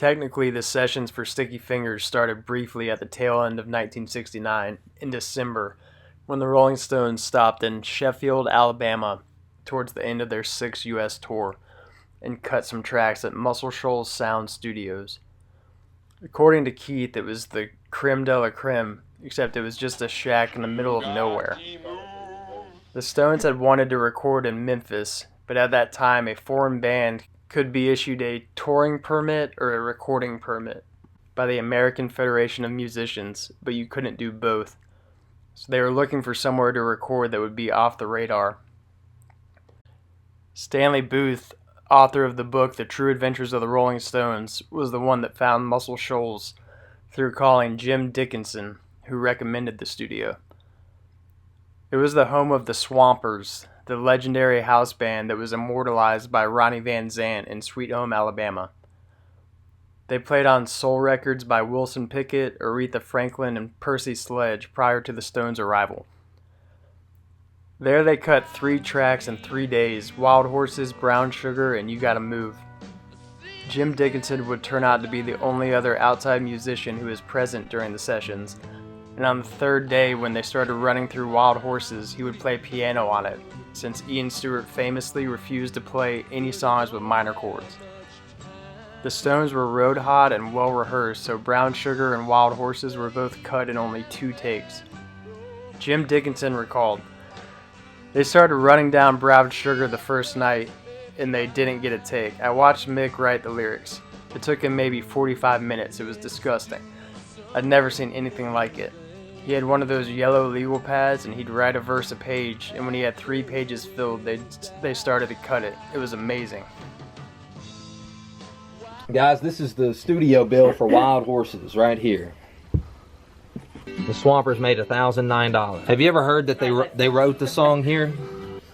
Technically, the sessions for Sticky Fingers started briefly at the tail end of 1969, in December, when the Rolling Stones stopped in Sheffield, Alabama, towards the end of their 6th U.S. tour, and cut some tracks at Muscle Shoals Sound Studios. According to Keith, it was the creme de la creme, except it was just a shack in the middle of nowhere. The Stones had wanted to record in Memphis, but at that time a foreign band could be issued a touring permit or a recording permit by the American Federation of Musicians, but you couldn't do both. So they were looking for somewhere to record that would be off the radar. Stanley Booth, author of the book The True Adventures of the Rolling Stones, was the one that found Muscle Shoals through calling Jim Dickinson, who recommended the studio. It was the home of the Swampers, the legendary house band that was immortalized by Ronnie Van Zant in Sweet Home Alabama. They played on soul records by Wilson Pickett, Aretha Franklin, and Percy Sledge prior to the Stones' arrival. There they cut 3 tracks in 3 days: Wild Horses, Brown Sugar, and You Gotta Move. Jim Dickinson would turn out to be the only other outside musician who was present during the sessions, and on the 3rd day when they started running through Wild Horses, he would play piano on it, since Ian Stewart famously refused to play any songs with minor chords. The Stones were road hot and well rehearsed, so Brown Sugar and Wild Horses were both cut in only 2 takes. Jim Dickinson recalled, "They started running down Brown Sugar the first night, and they didn't get a take. I watched Mick write the lyrics. It took him maybe 45 minutes. It was disgusting. I'd never seen anything like it. He had one of those yellow legal pads, and he'd write a verse a page, and when he had 3 pages filled, they started to cut it. It was amazing." Guys, this is the studio bill for Wild Horses right here. The Swampers made $1,009. Have you ever heard that they wrote the song here?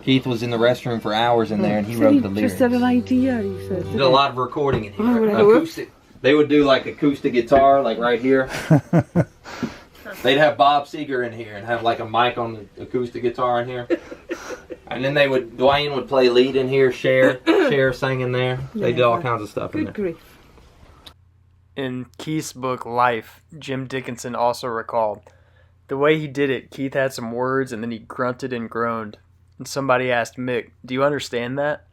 Keith was in the restroom for hours in there, and he wrote the lyrics. Just had an idea, he said. Did a lot of recording in here. Acoustic. They would do like acoustic guitar, like right here. They'd have Bob Seger in here and have like a mic on the acoustic guitar in here. And then Dwayne would play lead in here, Cher sang in there. They did all kinds of stuff in there. Good grief. In Keith's book, Life, Jim Dickinson also recalled, "The way he did it, Keith had some words and then he grunted and groaned. And somebody asked Mick, 'Do you understand that?'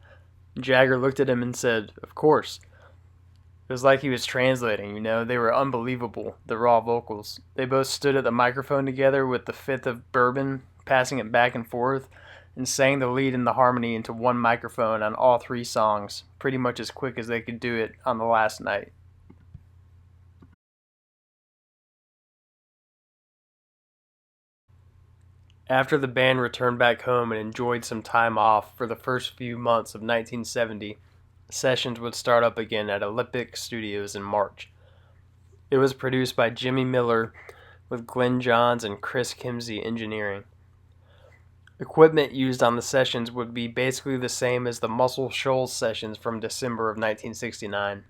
Jagger looked at him and said, 'Of course.' It was like he was translating, They were unbelievable, the raw vocals. They both stood at the microphone together with the 5th of bourbon, passing it back and forth, and sang the lead and the harmony into one microphone on all 3 songs, pretty much as quick as they could do it on the last night." After the band returned back home and enjoyed some time off for the first few months of 1970, sessions would start up again at Olympic Studios in March. It was produced by Jimmy Miller with Glenn Johns and Chris Kimsey engineering. Equipment used on the sessions would be basically the same as the Muscle Shoals sessions from December of 1969.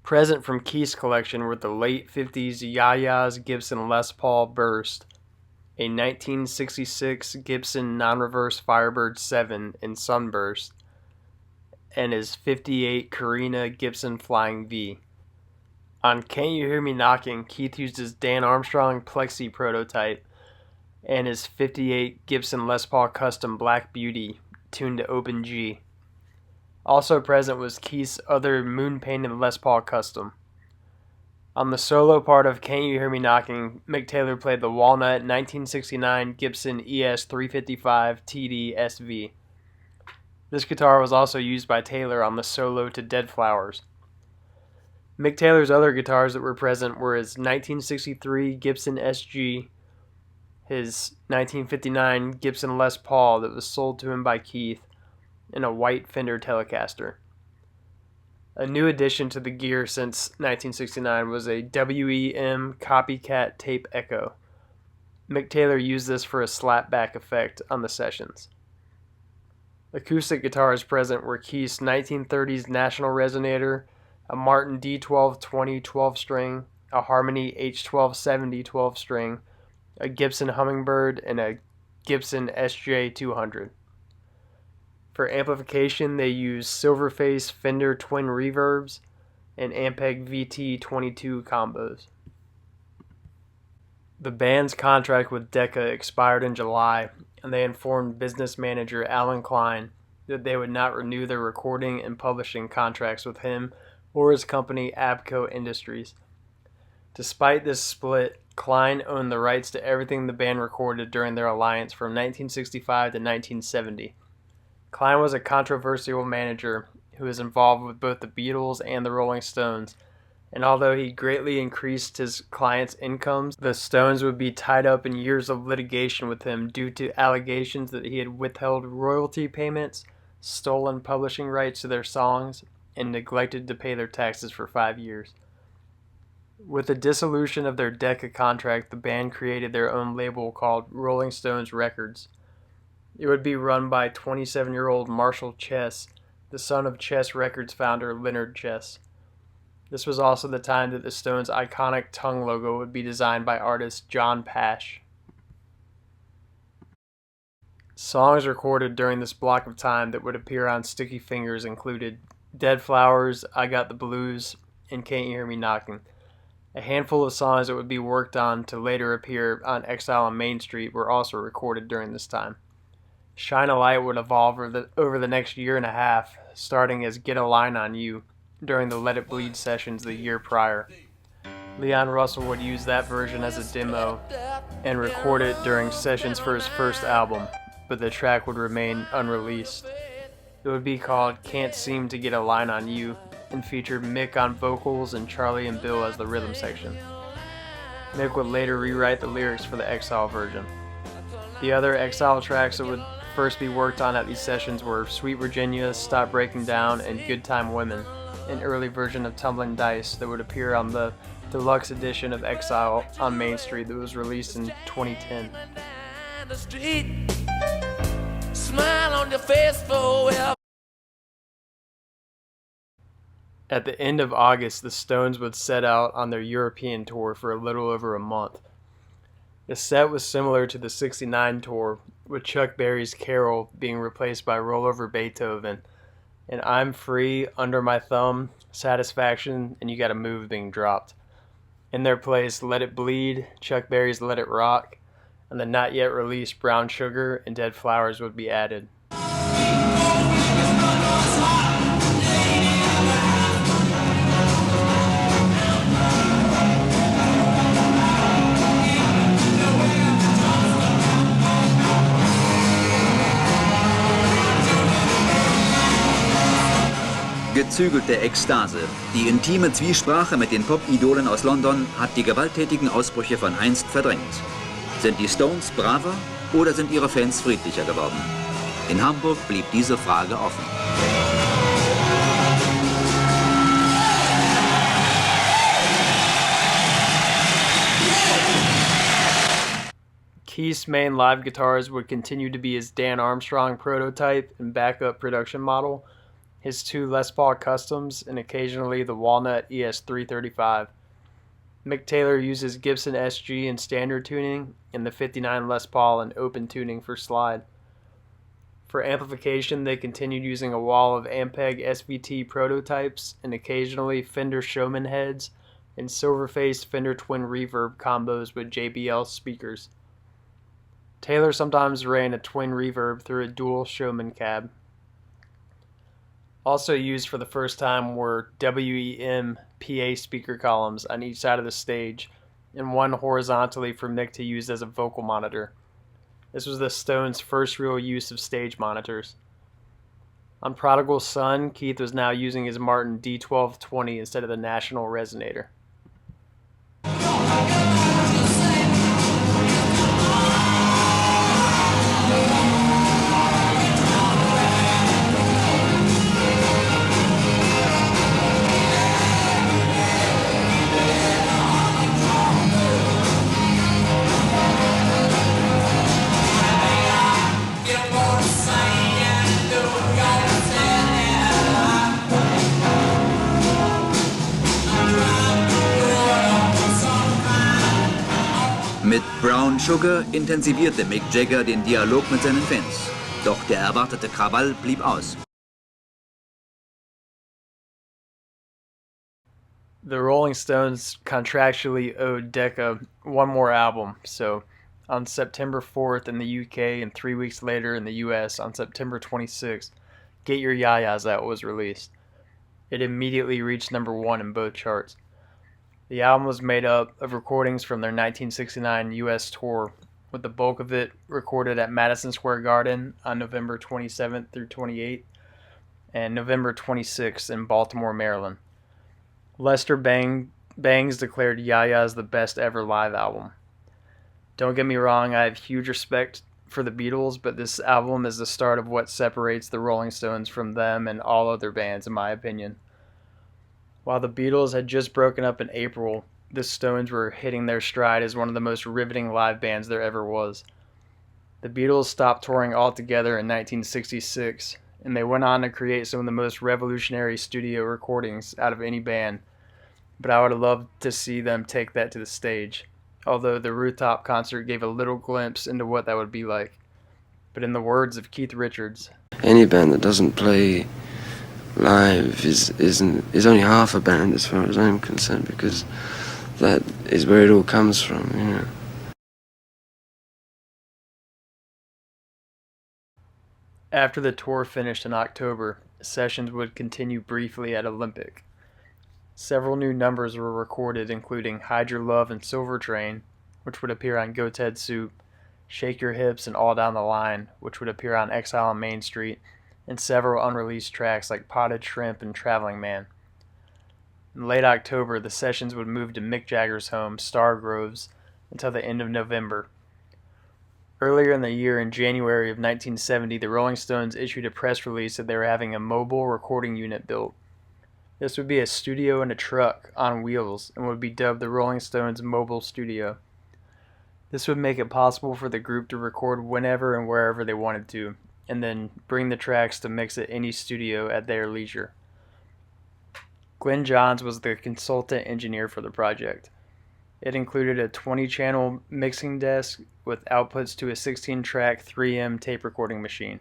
Present from Keith's collection were the late 50s Yah-Yah's Gibson Les Paul Burst, a 1966 Gibson non-reverse Firebird 7 in Sunburst, and his 58 Carina Gibson Flying V. On Can't You Hear Me Knocking, Keith used his Dan Armstrong Plexi prototype and his 58 Gibson Les Paul Custom Black Beauty tuned to open G. Also present was Keith's other moon-painted Les Paul Custom. On the solo part of Can't You Hear Me Knocking, Mick Taylor played the Walnut 1969 Gibson ES-355 TD SV. This guitar was also used by Taylor on the solo to Dead Flowers. Mick Taylor's other guitars that were present were his 1963 Gibson SG, his 1959 Gibson Les Paul that was sold to him by Keith, and a white Fender Telecaster. A new addition to the gear since 1969 was a WEM Copycat Tape Echo. Mick Taylor used this for a slapback effect on the sessions. Acoustic guitars present were Keith's 1930s National Resonator, a Martin D1220 12-string, a Harmony H1270 12-string, a Gibson Hummingbird, and a Gibson SJ200. For amplification, they used Silverface Fender Twin Reverbs, and Ampeg VT22 combos. The band's contract with Decca expired in July, and they informed business manager Alan Klein that they would not renew their recording and publishing contracts with him or his company Abco Industries. Despite this split, Klein owned the rights to everything the band recorded during their alliance from 1965 to 1970. Klein was a controversial manager who was involved with both the Beatles and the Rolling Stones, and although he greatly increased his clients' incomes, the Stones would be tied up in years of litigation with him due to allegations that he had withheld royalty payments, stolen publishing rights to their songs, and neglected to pay their taxes for 5 years. With the dissolution of their Decca contract, the band created their own label called Rolling Stones Records. It would be run by 27-year-old Marshall Chess, the son of Chess Records founder Leonard Chess. This was also the time that the Stones' iconic tongue logo would be designed by artist John Pash. Songs recorded during this block of time that would appear on Sticky Fingers included Dead Flowers, I Got the Blues, and Can't You Hear Me Knocking. A handful of songs that would be worked on to later appear on Exile on Main Street were also recorded during this time. Shine a Light would evolve over the next year and a half, starting as Get a Line on You during the Let It Bleed sessions the year prior. Leon Russell would use that version as a demo and record it during sessions for his first album, but the track would remain unreleased. It would be called Can't Seem to Get a Line on You and featured Mick on vocals and Charlie and Bill as the rhythm section. Mick would later rewrite the lyrics for the Exile version. The other Exile tracks that would first be worked on at these sessions were Sweet Virginia, Stop Breaking Down, and Good Time Women, an early version of Tumbling Dice that would appear on the deluxe edition of Exile on Main Street that was released in 2010. The street, smile on your face forever. At the end of August, the Stones would set out on their European tour for a little over a month. The set was similar to the '69 tour, with Chuck Berry's Carol being replaced by Roll Over Beethoven, and I'm Free, Under My Thumb, Satisfaction, and You Gotta Move being dropped. In their place, Let It Bleed, Chuck Berry's Let It Rock, and the not yet released Brown Sugar and Dead Flowers would be added. Gezügelte Ekstase. Die intime Zwiesprache mit den Pop-Idolen aus London hat die gewalttätigen Ausbrüche von einst verdrängt. Sind die Stones braver oder sind ihre Fans friedlicher geworden? In Hamburg blieb diese Frage offen. Keith's main live guitars would continue to be his Dan Armstrong prototype and backup production model, his two Les Paul Customs, and occasionally the Walnut ES335. Mick Taylor uses Gibson SG in standard tuning and the 59 Les Paul in open tuning for slide. For amplification, they continued using a wall of Ampeg SVT prototypes and occasionally Fender Showman heads and silver-faced Fender Twin Reverb combos with JBL speakers. Taylor sometimes ran a twin reverb through a dual Showman cab. Also used for the first time were WEM PA speaker columns on each side of the stage, and one horizontally for Mick to use as a vocal monitor. This was the Stones' first real use of stage monitors. On Prodigal Son, Keith was now using his Martin D1220 instead of the National Resonator. Mit Brown Sugar intensivierte Mick Jagger den Dialog mit seinen Fans. Doch der erwartete Krawall blieb aus. The Rolling Stones contractually owed Decca one more album, so on September 4th in the UK and 3 weeks later in the US on September 26th, Get Your Yayas Out was released. It immediately reached number 1 in both charts. The album was made up of recordings from their 1969 US tour, with the bulk of it recorded at Madison Square Garden on November 27th through 28th and November 26th in Baltimore, Maryland. Lester Bangs declared Yaya's the best ever live album. Don't get me wrong, I have huge respect for the Beatles, but this album is the start of what separates the Rolling Stones from them and all other bands, in my opinion. While the Beatles had just broken up in April, the Stones were hitting their stride as one of the most riveting live bands there ever was. The Beatles stopped touring altogether in 1966, and they went on to create some of the most revolutionary studio recordings out of any band, but I would have loved to see them take that to the stage, although the rooftop concert gave a little glimpse into what that would be like. But in the words of Keith Richards, any band that doesn't play live is only half a band as far as I'm concerned, because that is where it all comes from, you know. After the tour finished in October, sessions would continue briefly at Olympic. Several new numbers were recorded, including Hide Your Love and Silver Train, which would appear on Goat's Head Soup, Shake Your Hips and All Down the Line, which would appear on Exile on Main Street, and several unreleased tracks like Potted Shrimp and Traveling Man. In late October, the sessions would move to Mick Jagger's home, Stargroves, until the end of November. Earlier in the year, in January of 1970, the Rolling Stones issued a press release that they were having a mobile recording unit built. This would be a studio and a truck on wheels and would be dubbed the Rolling Stones Mobile Studio. This would make it possible for the group to record whenever and wherever they wanted to, and then bring the tracks to mix at any studio at their leisure. Glenn Johns was the consultant engineer for the project. It included a 20-channel mixing desk with outputs to a 16-track 3M tape recording machine.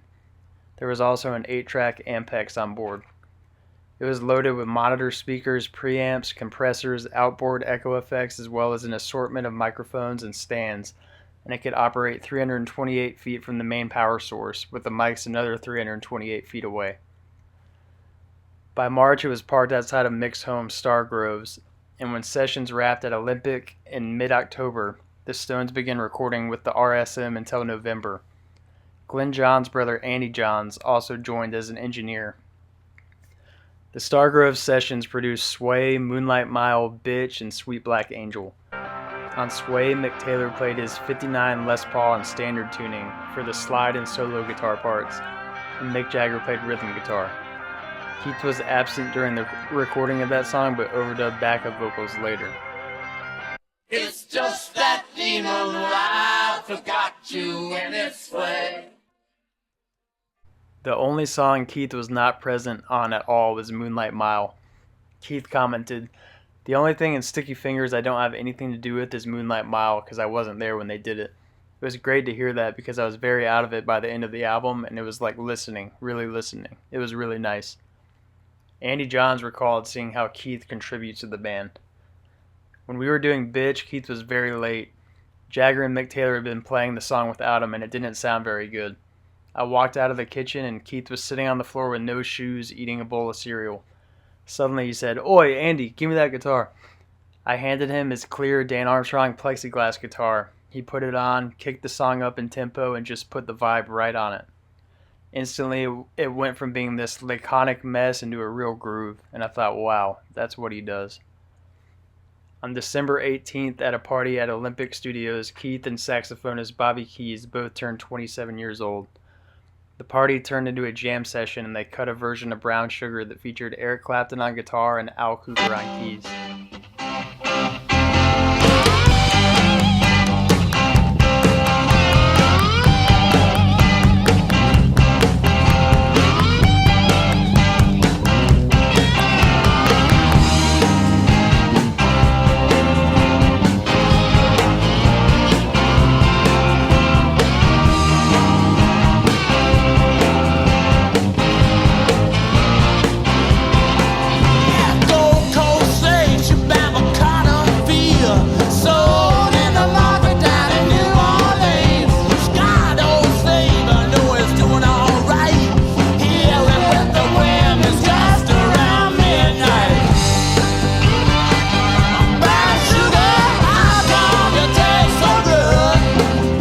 There was also an 8-track Ampex on board. It was loaded with monitor speakers, preamps, compressors, outboard echo effects, as well as an assortment of microphones and stands, and it could operate 328 feet from the main power source, with the mics another 328 feet away. By March, it was parked outside of Mick's home, Stargroves, and when sessions wrapped at Olympic in mid-October, the Stones began recording with the RSM until November. Glenn Johns' brother Andy Johns also joined as an engineer. The Stargrove sessions produced Sway, Moonlight Mile, Bitch, and Sweet Black Angel. On Sway, Mick Taylor played his 59 Les Paul in standard tuning for the slide and solo guitar parts, and Mick Jagger played rhythm guitar. Keith was absent during the recording of that song, but overdubbed backup vocals later. It's just that demon life forgot you in its way. The only song Keith was not present on at all was Moonlight Mile. Keith commented, "The only thing in Sticky Fingers I don't have anything to do with is Moonlight Mile because I wasn't there when they did it. It was great to hear that because I was very out of it by the end of the album, and it was like listening, really listening. It was really nice." Andy Johns recalled seeing how Keith contributes to the band. "When we were doing Bitch, Keith was very late. Jagger and Mick Taylor had been playing the song without him, and it didn't sound very good. I walked out of the kitchen, and Keith was sitting on the floor with no shoes, eating a bowl of cereal. Suddenly he said, 'Oi, Andy, give me that guitar.' I handed him his clear Dan Armstrong plexiglass guitar. He put it on, kicked the song up in tempo, and just put the vibe right on it. Instantly, it went from being this laconic mess into a real groove, and I thought, wow, that's what he does." On December 18th, at a party at Olympic Studios, Keith and saxophonist Bobby Keys both turned 27 years old. The party turned into a jam session, and they cut a version of Brown Sugar that featured Eric Clapton on guitar and Al Cooper on keys.